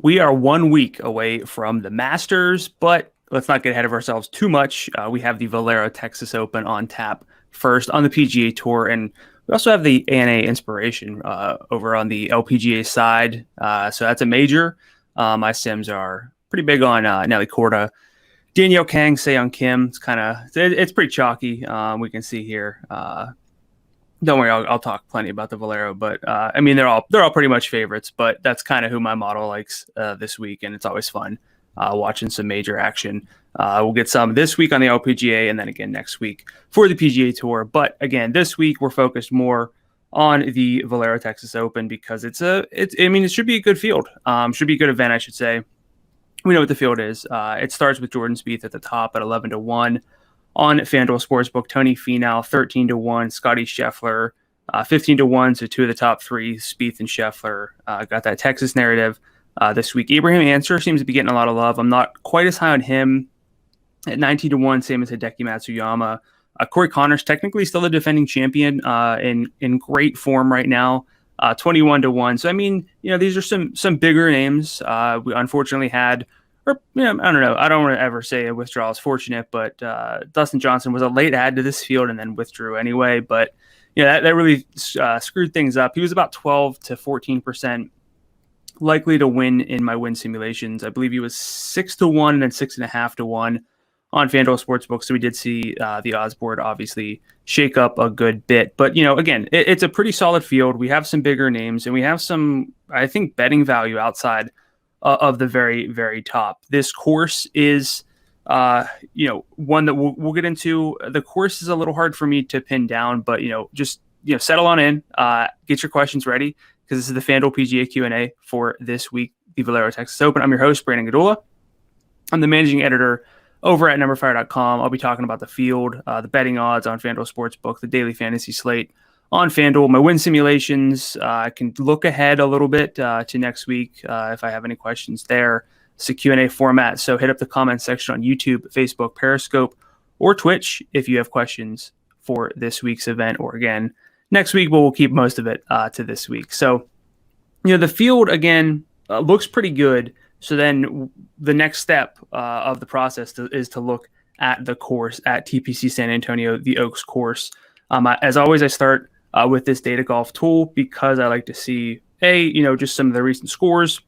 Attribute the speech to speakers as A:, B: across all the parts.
A: We are 1 week away from the Masters, but let's not get ahead of ourselves too much. We have the Valero Texas Open on tap first on the PGA Tour, and we also have the ANA Inspiration over on the LPGA side. So that's a major. My Sims are pretty big on Nelly Korda, Danielle Kang, Seong Kim. It's pretty chalky. We can see here. Don't worry, I'll talk plenty about the Valero, but I mean they're all pretty much favorites. But that's kind of who my model likes this week, and it's always fun watching some major action. We'll get some this week on the LPGA, and then again next week for the PGA Tour. But again, this week we're focused more on the Valero Texas Open because it should be a good field. Should be a good event, I should say. We know what the field is. It starts with Jordan Spieth at the top at 11-1. On FanDuel Sportsbook, Tony Finau 13-1, Scotty Scheffler 15-1. So two of the top three, Spieth and Scheffler, got that Texas narrative this week. Abraham Answer seems to be getting a lot of love. I'm not quite as high on him at 19-1, same as Hideki Matsuyama. Corey Connors, technically still the defending champion, in great form right now, 21-1. So I mean, these are some bigger names. We unfortunately had. I don't know. I don't want to ever say a withdrawal is fortunate, but Dustin Johnson was a late add to this field and then withdrew anyway. But that really screwed things up. He was about 12 to 14% likely to win in my win simulations. I believe he was 6-1 and then 6.5-1 on FanDuel Sportsbook. So we did see the odds board obviously shake up a good bit. But again, it's a pretty solid field. We have some bigger names and we have some, I think, betting value outside of the very, very top. This course is, one that we'll get into. The course is a little hard for me to pin down, but just settle on in, get your questions ready because this is the FanDuel PGA Q&A for this week, the Valero Texas Open. I'm your host, Brandon Gdula. I'm the managing editor over at numberFire.com. I'll be talking about the field, the betting odds on FanDuel Sportsbook, the daily fantasy slate on FanDuel, my win simulations. I can look ahead a little bit to next week if I have any questions there. It's a Q&A format, so hit up the comment section on YouTube, Facebook, Periscope, or Twitch if you have questions for this week's event, or again, next week, but we'll keep most of it to this week. So, the field, again, looks pretty good. So then the next step of the process is to look at the course at TPC San Antonio, the Oaks course. As always, I start with this data golf tool because I like to see just some of the recent scores,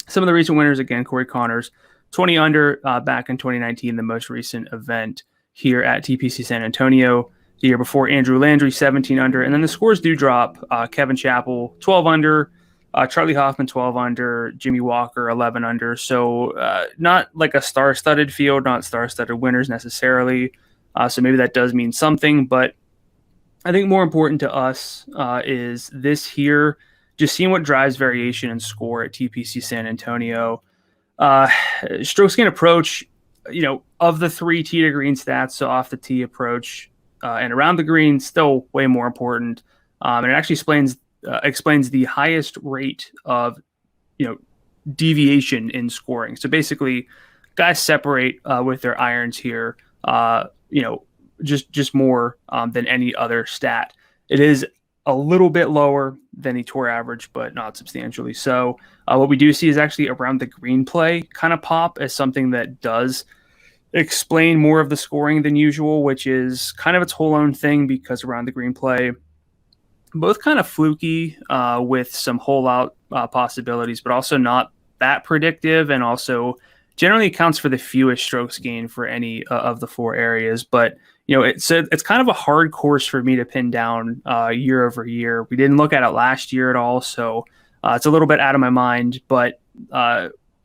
A: some of the recent winners. Again, Corey Connors 20 under back in 2019, the most recent event here at TPC San Antonio. The year before, Andrew Landry 17 under, and then the scores do drop. Kevin Chappell 12 under, Charlie Hoffman 12 under, Jimmy Walker 11 under. So not like a star-studded field, not star-studded winners necessarily. So maybe that does mean something, but I think more important to us is this here, just seeing what drives variation and score at TPC San Antonio. Strokes gain approach, of the three tee to green stats, so off the tee approach and around the green, still way more important. And it actually explains the highest rate of, deviation in scoring. So basically, guys separate with their irons here, just more than any other stat. It is a little bit lower than the tour average, but not substantially. So what we do see is actually around the green play kind of pop as something that does explain more of the scoring than usual, which is kind of its whole own thing because around the green play, both kind of fluky with some hole out possibilities, but also not that predictive, and also generally accounts for the fewest strokes gained for any of the four areas. But it's kind of a hard course for me to pin down year over year. We didn't look at it last year at all, so it's a little bit out of my mind. But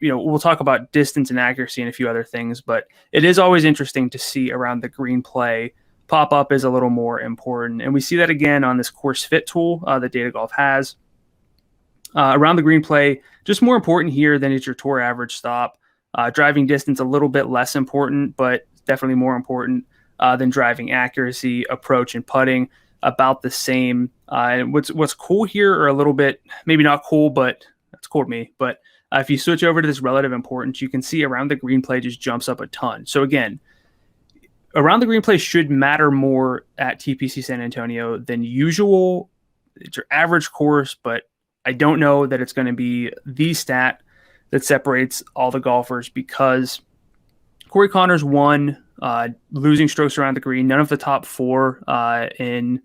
A: we'll talk about distance and accuracy and a few other things. But it is always interesting to see around the green play pop up is a little more important, and we see that again on this course fit tool that Data Golf has. Around the green play, just more important here than is your tour average stop. Driving distance a little bit less important, but definitely more important than driving accuracy, approach, and putting, about the same. And what's cool here, or a little bit, maybe not cool, but that's cool to me. But if you switch over to this relative importance, you can see around the green play just jumps up a ton. So again, around the green play should matter more at TPC San Antonio than usual. It's your average course, but I don't know that it's going to be the stat that separates all the golfers, because Corey Conners won losing strokes around the green. None of the top four in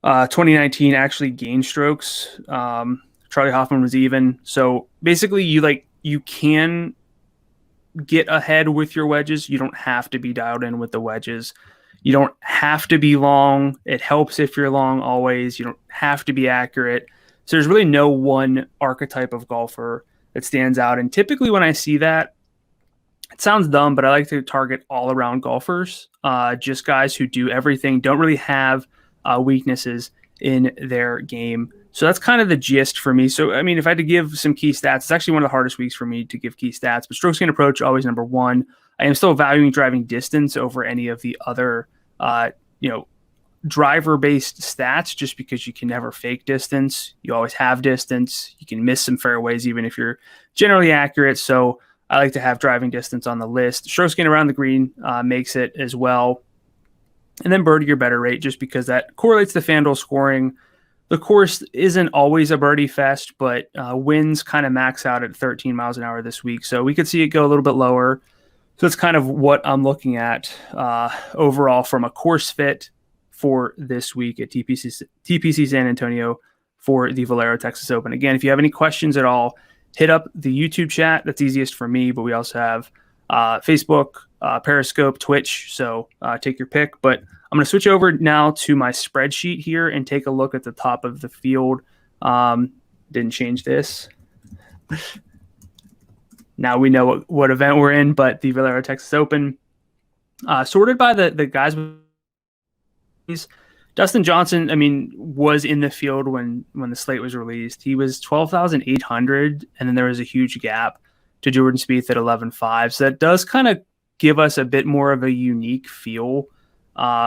A: 2019 actually gained strokes. Charlie Hoffman was even. So basically, you can get ahead with your wedges. You don't have to be dialed in with the wedges. You don't have to be long. It helps if you're long always. You don't have to be accurate. So there's really no one archetype of golfer that stands out. And typically when I see that, it sounds dumb, but I like to target all-around golfers, just guys who do everything, don't really have weaknesses in their game. So that's kind of the gist for me. So, I mean, if I had to give some key stats, it's actually one of the hardest weeks for me to give key stats, but strokes gained approach, always number one. I am still valuing driving distance over any of the other, driver-based stats, just because you can never fake distance. You always have distance. You can miss some fairways even if you're generally accurate. So I like to have driving distance on the list. Strokes gained around the green makes it as well. And then birdie or better rate, just because that correlates to FanDuel scoring. The course isn't always a birdie fest, but winds kind of max out at 13 miles an hour this week. So we could see it go a little bit lower. So that's kind of what I'm looking at overall from a course fit for this week at TPC San Antonio for the Valero Texas Open. Again, if you have any questions at all, hit up the YouTube chat. That's easiest for me, but we also have Facebook, Periscope, Twitch. So take your pick. But I'm going to switch over now to my spreadsheet here and take a look at the top of the field. Didn't change this. Now we know what event we're in, but the Valero Texas Open, sorted by the guys. Dustin Johnson, I mean, was in the field when the slate was released. He was 12,800, and then there was a huge gap to Jordan Spieth at 11.5. So that does kind of give us a bit more of a unique feel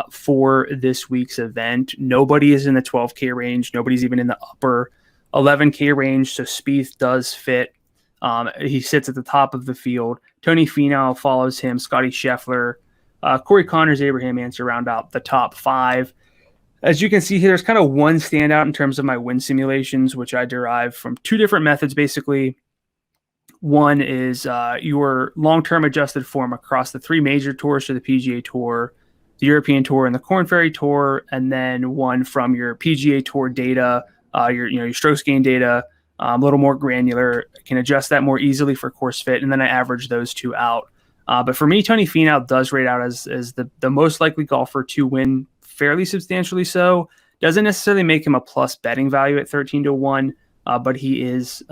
A: for this week's event. Nobody is in the 12K range. Nobody's even in the upper 11K range. So Spieth does fit. He sits at the top of the field. Tony Finau follows him. Scotty Scheffler, Corey Conners, Abraham Ancer round out the top five. As you can see here, there's kind of one standout in terms of my win simulations, which I derive from two different methods, basically. One is your long-term adjusted form across the three major tours to the PGA Tour, the European Tour, and the Korn Ferry Tour, and then one from your PGA Tour data, your strokes gain data, a little more granular, can adjust that more easily for course fit, and then I average those two out. But for me, Tony Finau does rate out as the most likely golfer to win, fairly substantially so. Doesn't necessarily make him a plus betting value at 13-1, but he is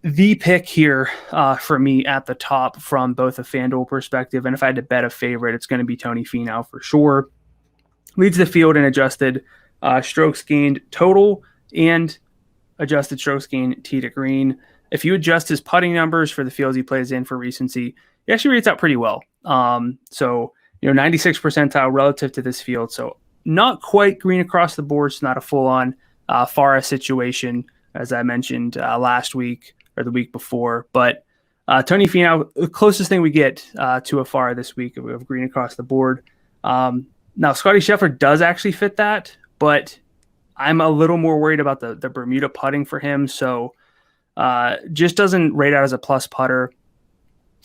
A: the pick here for me at the top from both a FanDuel perspective. And if I had to bet a favorite, it's going to be Tony Finau for sure. Leads the field in adjusted strokes gained total and adjusted strokes gained tee to green. If you adjust his putting numbers for the fields he plays in for recency, he actually rates out pretty well. 96 percentile relative to this field. So not quite green across the board. It's not a full-on Farah situation, as I mentioned last week or the week before. But Tony Finau, the closest thing we get to a Farah this week of green across the board. Now, Scotty Scheffler does actually fit that, but I'm a little more worried about the Bermuda putting for him. So just doesn't rate out as a plus putter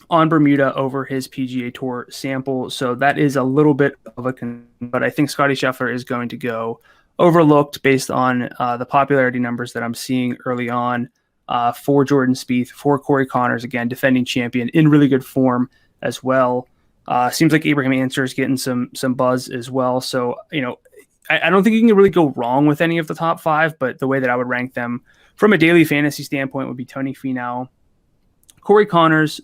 A: on Bermuda over his PGA Tour sample. So that is a little bit of a concern, but I think Scotty Scheffler is going to go overlooked based on the popularity numbers that I'm seeing early on for Jordan Spieth, for Corey Conners, again, defending champion in really good form as well. Seems like Abraham Ancer is getting some buzz as well. So, I don't think you can really go wrong with any of the top five, but the way that I would rank them from a daily fantasy standpoint would be Tony Finau, Corey Conners,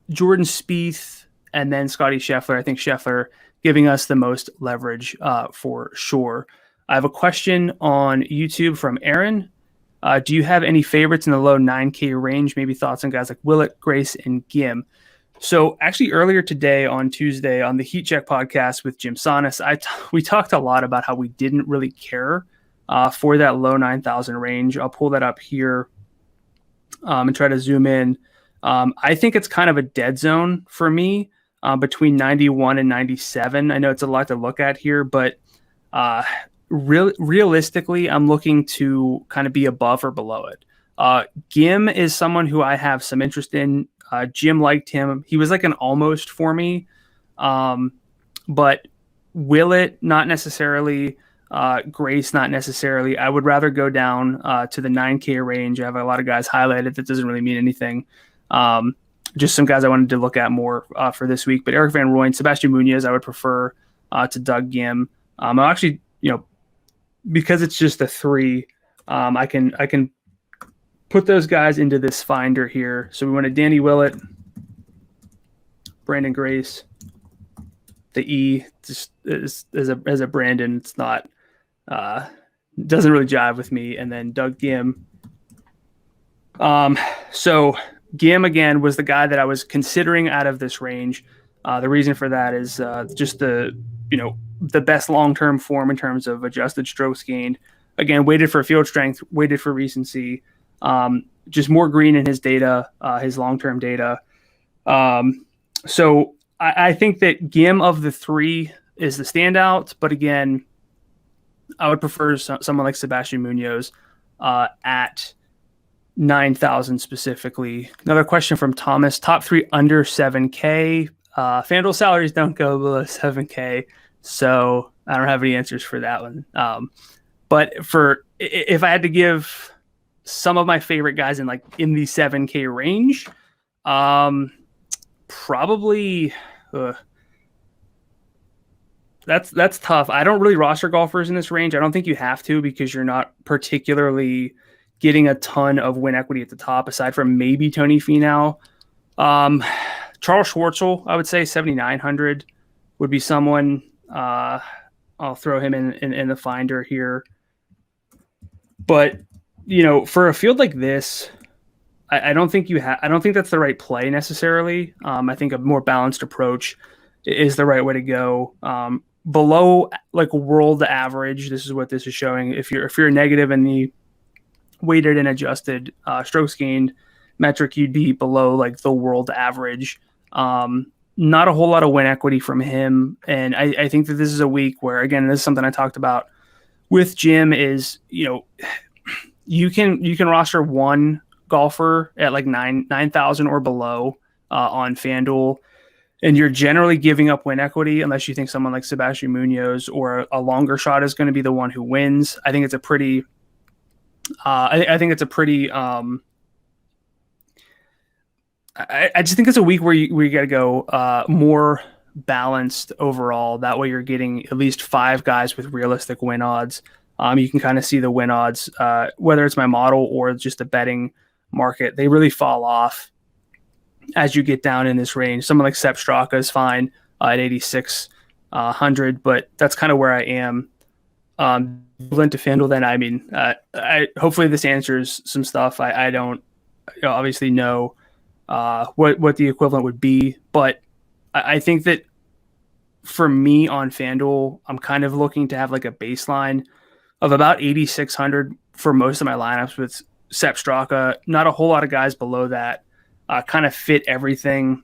A: Jordan Spieth, and then Scotty Scheffler. I think Scheffler giving us the most leverage for sure. I have a question on YouTube from Aaron. Do you have any favorites in the low 9K range? Maybe thoughts on guys like Willett, Grace, and Gim. So actually earlier today on Tuesday on the Heat Check podcast with Jim Sonis, we talked a lot about how we didn't really care for that low 9,000 range. I'll pull that up here and try to zoom in. I think it's kind of a dead zone for me between 91 and 97. I know it's a lot to look at here, but realistically, I'm looking to kind of be above or below it. Gim is someone who I have some interest in. Jim liked him. He was like an almost for me. But Willett, not necessarily. Grace, not necessarily. I would rather go down to the 9K range. I have a lot of guys highlighted. That doesn't really mean anything. Just some guys I wanted to look at more for this week. But Eric Van Rooyen, Sebastian Munoz, I would prefer to Doug Gim. I'll actually, because it's just a 3, I can put those guys into this finder here. So we went to Danny Willett, Brandon Grace. The E just as a Brandon, it's not doesn't really jive with me. And then Doug Gim. So Gim again was the guy that I was considering out of this range. The reason for that is just the best long-term form in terms of adjusted strokes gained. Again, weighted for field strength, weighted for recency. Just more green in his data, his long-term data. So I think that Gim of the 3 is the standout, but again, I would prefer someone like Sebastian Munoz at 9,000 specifically. Another question from Thomas: top 3 under 7K. FanDuel salaries don't go below 7K, so I don't have any answers for that one. But if I had to give some of my favorite guys in the 7K range, probably that's tough. I don't really roster golfers in this range. I don't think you have to, because you're not particularly getting a ton of win equity at the top, aside from maybe Tony Finau. Charles Schwartzel, I would say 7,900 would be someone. I'll throw him in the finder here. But for a field like this, I don't think I don't think that's the right play necessarily. I think a more balanced approach is the right way to go. Below world average, this is what this is showing. If you're negative in the weighted and adjusted strokes gained metric, you'd be below the world average. Not a whole lot of win equity from him, and I think that this is a week where, again, this is something I talked about with Jim, is you can roster one golfer at 9,000 or below on FanDuel, and you're generally giving up win equity unless you think someone like Sebastian Munoz or a longer shot is going to be the one who wins. I think it's a pretty I just think it's a week where you got to go more balanced overall. That way you're getting at least 5 guys with realistic win odds. You can kind of see the win odds, whether it's my model or just the betting market. They really fall off as you get down in this range. Someone like Sepp Straka is fine at 8,600, but that's kind of where I am. Equivalent to FanDuel, then, I mean, hopefully this answers some stuff. I don't obviously know what the equivalent would be, but I think that for me on FanDuel, I'm kind of looking to have a baseline of about 8,600 for most of my lineups with Sepp Straka. Not a whole lot of guys below that kind of fit everything.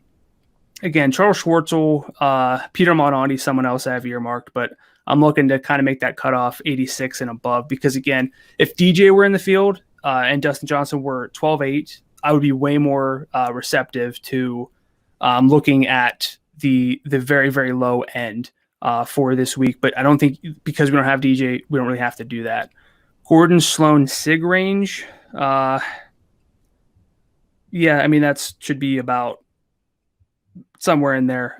A: Again, Charles Schwartzel, Peter Monanti, someone else I have earmarked, but I'm looking to kind of make that cutoff 86 and above, because again, if DJ were in the field and Dustin Johnson were 12-8, I would be way more receptive to looking at the very, very low end for this week. But I don't think, because we don't have DJ, we don't really have to do that. Gordon Sloan SIG range. Yeah, I mean, that should be about somewhere in there.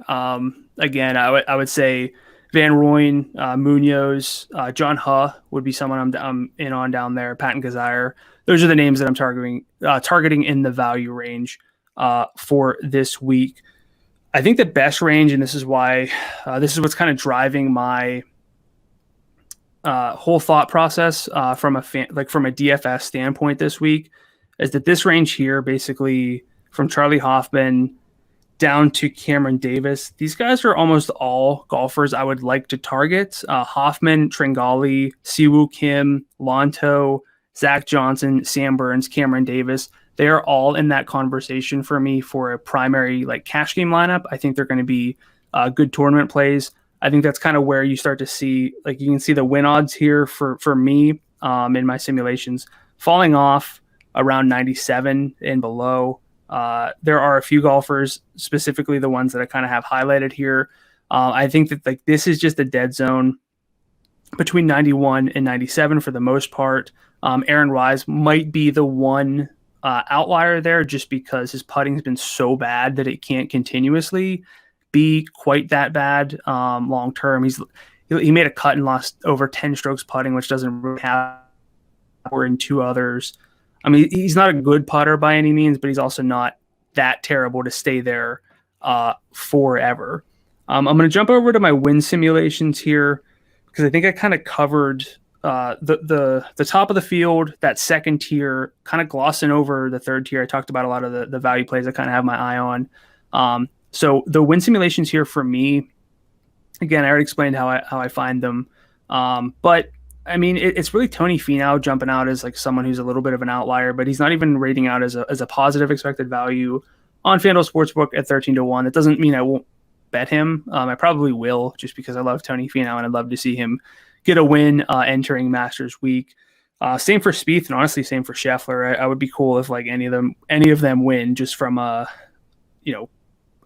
A: Again, I would say Van Rooyen, Munoz, John Huh would be someone I'm in on down there. Patton Kazire. Those are the names that I'm targeting in the value range for this week. I think the best range, and this is why this is what's kind of driving my whole thought process from a DFS standpoint this week, is that this range here, basically from Charlie Hoffman down to Cameron Davis, these guys are almost all golfers I would like to target. Hoffman, Tringali, Siwoo Kim, Lonto, Zach Johnson, Sam Burns, Cameron Davis. They are all in that conversation for me for a primary cash game lineup. I think they're going to be good tournament plays. I think that's kind of where you start to see, you can see the win odds here for me in my simulations falling off around 97 and below. There are a few golfers, specifically the ones that I kind of have highlighted here. I think that like this is just a dead zone between 91 and 97 for the most part. Aaron Wise might be the one outlier there just because his putting's been so bad that it can't continuously be quite that bad long term. He made a cut and lost over 10 strokes putting, which doesn't really happen. Or in two others. I mean, he's not a good putter by any means, but he's also not that terrible to stay there forever. I'm going to jump over to my win simulations here because I think I kind of covered the top of the field, that second tier, kind of glossing over the third tier. I talked about a lot of the value plays I kind of have my eye on. So the win simulations here for me, again, I already explained how I find them, but I mean, it's really Tony Finau jumping out as like someone who's a little bit of an outlier, but he's not even rating out as a positive expected value on FanDuel Sportsbook at 13-1. That doesn't mean I won't bet him. I probably will just because I love Tony Finau and I'd love to see him get a win entering Masters Week. Same for Spieth and honestly same for Scheffler. I would be cool if like any of them win just from a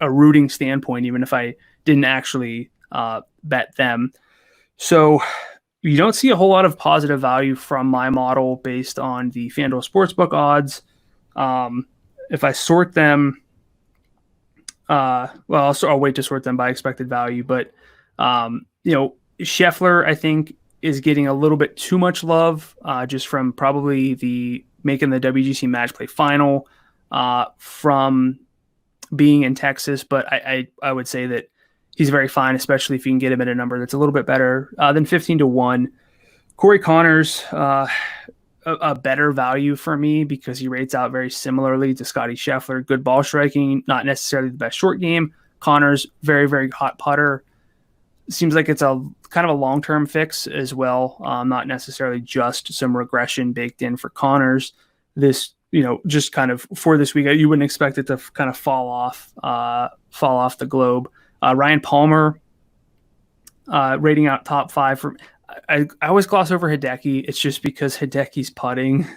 A: rooting standpoint, even if I didn't actually bet them. So you don't see a whole lot of positive value from my model based on the FanDuel Sportsbook odds. If I sort them, I'll wait to sort them by expected value. But, Scheffler, I think, is getting a little bit too much love just from probably making the WGC Match Play Final from being in Texas. But I would say that he's very fine, especially if you can get him at a number that's a little bit better than 15-1. Corey Connors, a better value for me because he rates out very similarly to Scotty Scheffler. Good ball striking, not necessarily the best short game. Connors, very, very hot putter. Seems like it's a kind of a long-term fix as well, not necessarily just some regression baked in for Connors. This, just kind of for this week, you wouldn't expect it to kind of fall off the globe. Ryan Palmer, rating out top 5 for. I always gloss over Hideki. It's just because Hideki's putting,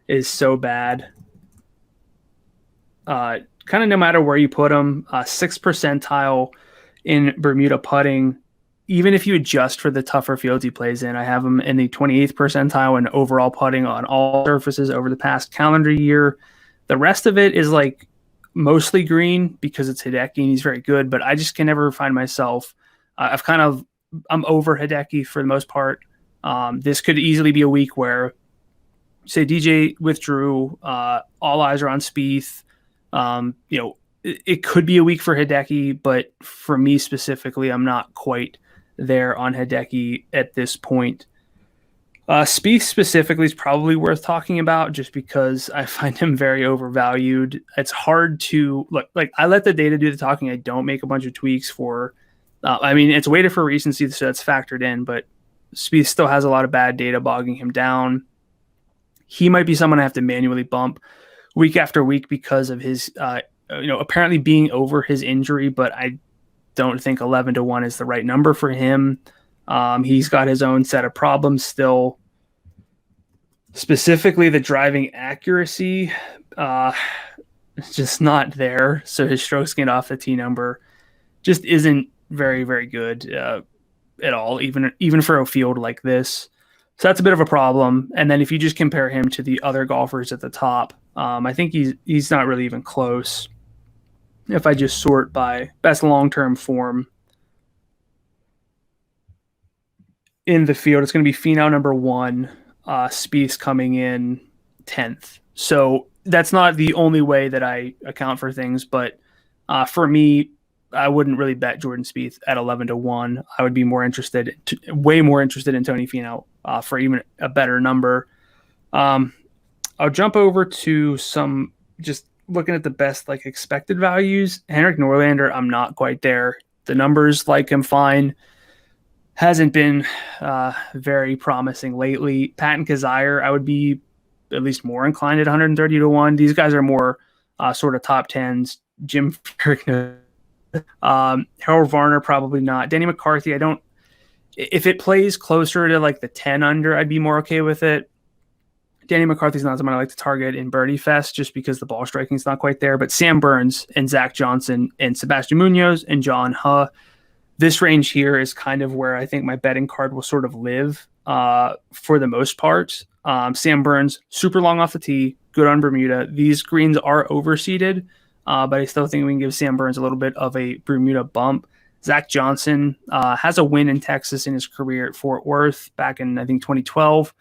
A: is so bad. Kind of no matter where you put him, 6th percentile in Bermuda putting. Even if you adjust for the tougher fields he plays in, I have him in the 28th percentile in overall putting on all surfaces over the past calendar year. The rest of it is like mostly green because it's Hideki and he's very good, but I just can never find myself. I'm over Hideki for the most part. This could easily be a week where, say, DJ withdrew, all eyes are on Spieth. It could be a week for Hideki, but for me specifically, I'm not quite there on Hideki at this point. Spieth specifically is probably worth talking about just because I find him very overvalued. It's hard to look like I let the data do the talking. I don't make a bunch of tweaks for. It's weighted for recency, so that's factored in, but Spieth still has a lot of bad data bogging him down. He might be someone I have to manually bump week after week because of his, apparently being over his injury, but I don't think 11-1 is the right number for him. He's got his own set of problems still. Specifically, the driving accuracy, it's just not there. So his strokes gained off the tee number just isn't very, very good at all, even for a field like this. So that's a bit of a problem. And then if you just compare him to the other golfers at the top, I think he's not really even close. If I just sort by best long-term form in the field, it's going to be Finau number 1, Spieth coming in 10th. So that's not the only way that I account for things, but for me, I wouldn't really bet Jordan Spieth at 11-1. I would be way more interested in Tony Finau for even a better number. I'll jump over to some just looking at the best like expected values. Henrik Norlander, I'm not quite there. The numbers like him fine. Hasn't been very promising lately. Patton Kizzire, I would be at least more inclined at 130-1. These guys are more sort of top 10s. Jim Furyk, Harold Varner, probably not. Danny McCarthy, if it plays closer to like the 10 under, I'd be more okay with it. Danny McCarthy's not someone I like to target in Birdie Fest just because the ball striking is not quite there. But Sam Burns and Zach Johnson and Sebastian Munoz and John Huh, this range here is kind of where I think my betting card will sort of live for the most part. Sam Burns, super long off the tee, good on Bermuda. These greens are overseeded, but I still think we can give Sam Burns a little bit of a Bermuda bump. Zach Johnson has a win in Texas in his career at Fort Worth back in, I think, 2012.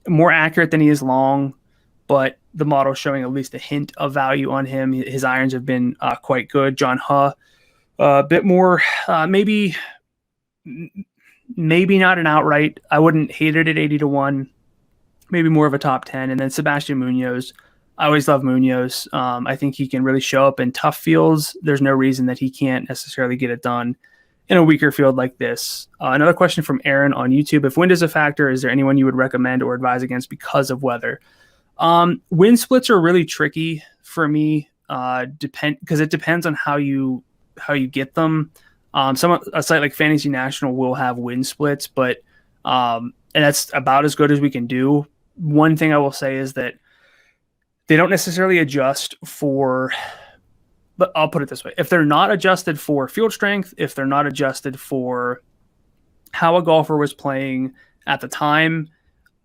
A: More accurate than he is long, but the model showing at least a hint of value on him. His irons have been quite good. John Huh, a bit more, maybe not an outright. I wouldn't hate it at 80-1, maybe more of a top 10. And then Sebastian Munoz. I always love Munoz. I think he can really show up in tough fields. There's no reason that he can't necessarily get it done in a weaker field like this. Another question from Aaron on YouTube. If wind is a factor, is there anyone you would recommend or advise against because of weather? Wind splits are really tricky for me, because it depends on how you get them. A site like Fantasy National will have wind splits, but and that's about as good as we can do. One thing I will say is that they don't necessarily adjust for, but I'll put it this way. If they're not adjusted for field strength, if they're not adjusted for how a golfer was playing at the time,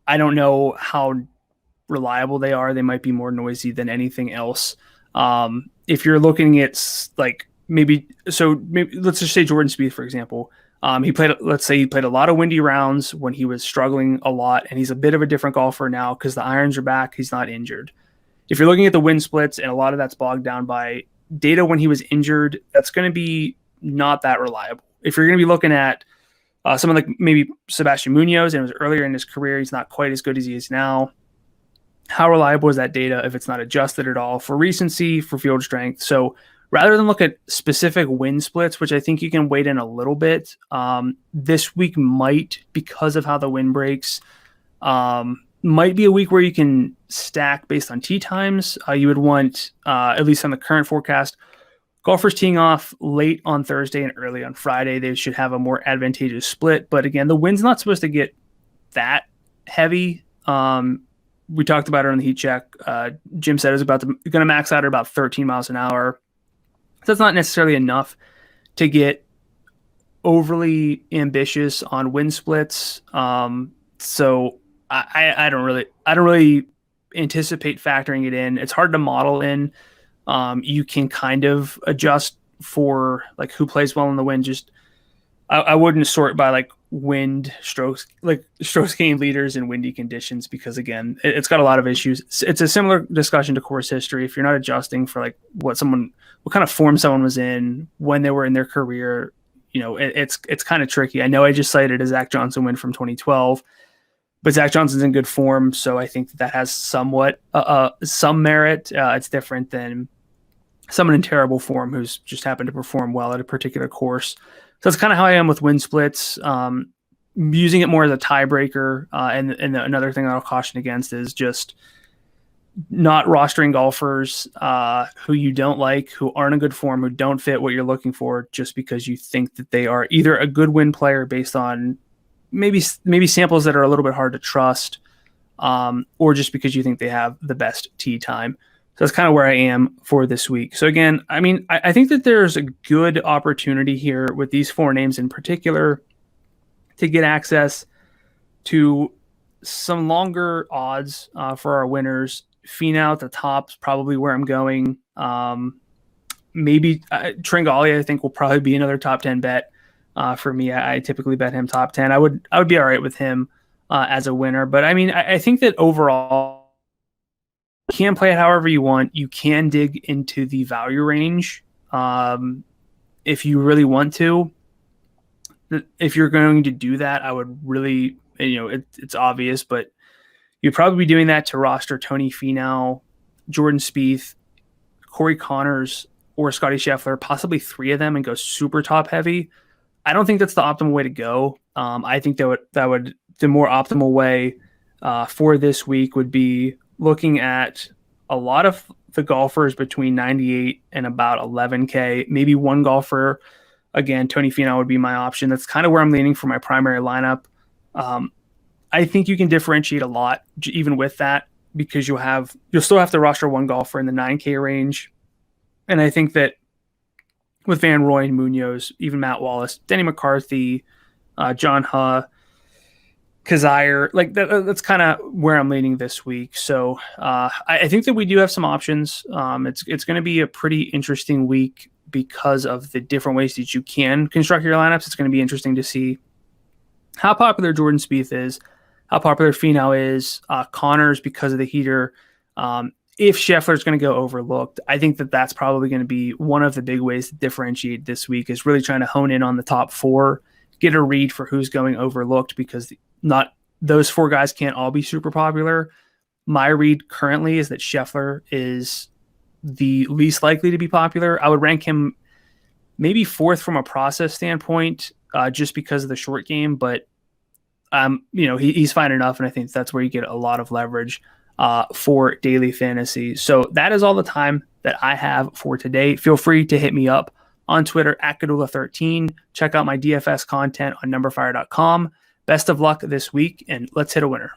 A: I don't know how reliable they are. They might be more noisy than anything else. If you're looking at maybe let's just say Jordan Spieth, for example. Let's say he played a lot of windy rounds when he was struggling a lot, and he's a bit of a different golfer now because the irons are back. He's not injured. If you're looking at the wind splits and a lot of that's bogged down by data when he was injured, that's going to be not that reliable. If you're going to be looking at someone like maybe Sebastian Munoz, and it was earlier in his career, he's not quite as good as he is now. How reliable is that data if it's not adjusted at all for recency, for field strength? So rather than look at specific wind splits, which I think you can wait in a little bit, this week might, because of how the wind breaks, might be a week where you can stack based on tee times. You would want, at least on the current forecast, golfers teeing off late on Thursday and early on Friday. They should have a more advantageous split. But again, the wind's not supposed to get that heavy. We talked about it on the heat check. Jim said it was going to max out at about 13 miles an hour. That's not necessarily enough to get overly ambitious on wind splits. So I don't really anticipate factoring it in. It's hard to model in. You can kind of adjust for like who plays well in the wind. Just I wouldn't sort by like wind strokes, like strokes gained leaders in windy conditions, because again, it's got a lot of issues. It's a similar discussion to course history. If you're not adjusting for like what kind of form someone was in when they were in their career, it's kind of tricky. I know I just cited a Zach Johnson win from 2012, but Zach Johnson's in good form, so I think that has somewhat some merit. It's different than someone in terrible form who's just happened to perform well at a particular course. So that's kind of how I am with wind splits. Using it more as a tiebreaker, and another thing that I'll caution against is just not rostering golfers who you don't like, who aren't in good form, who don't fit what you're looking for, just because you think that they are either a good wind player based on maybe samples that are a little bit hard to trust, or just because you think they have the best tee time. So that's kind of where I am for this week. So again, I mean, I think that there's a good opportunity here with these four names in particular to get access to some longer odds for our winners. Finau at the top is probably where I'm going. Maybe Tringali, I think, will probably be another top 10 bet for me. I typically bet him top 10. I would be all right with him as a winner. But I mean, I think that overall, you can play it however you want. You can dig into the value range if you really want to. If you're going to do that, I would really, it's obvious, but you'd probably be doing that to roster Tony Finau, Jordan Spieth, Corey Connors, or Scottie Scheffler, possibly three of them, and go super top heavy. I don't think that's the optimal way to go. I think the more optimal way for this week would be looking at a lot of the golfers between 98 and about 11K, maybe one golfer. Again, Tony Finau would be my option. That's kind of where I'm leaning for my primary lineup. I I think you can differentiate a lot even with that, because you'll still have to roster one golfer in the 9K range. And I think that with Van Rooyen, Munoz, even Matt Wallace, Denny McCarthy, John Huh, Kazire, like that's kind of where I'm leaning this week. So I think that we do have some options. It's going to be a pretty interesting week because of the different ways that you can construct your lineups. It's going to be interesting to see how popular Jordan Spieth is, how popular Finau is, Connors because of the heater. If Scheffler is going to go overlooked, I think that that's probably going to be one of the big ways to differentiate this week, is really trying to hone in on the top four, get a read for who's going overlooked, because not those four guys can't all be super popular. My read currently is that Scheffler is the least likely to be popular. I would rank him maybe fourth from a process standpoint, just because of the short game, but he's fine enough, and I think that's where you get a lot of leverage for daily fantasy. So that is all the time that I have for today. Feel free to hit me up on Twitter at Gdula13. Check out my DFS content on numberFire.com. Best of luck this week, and let's hit a winner.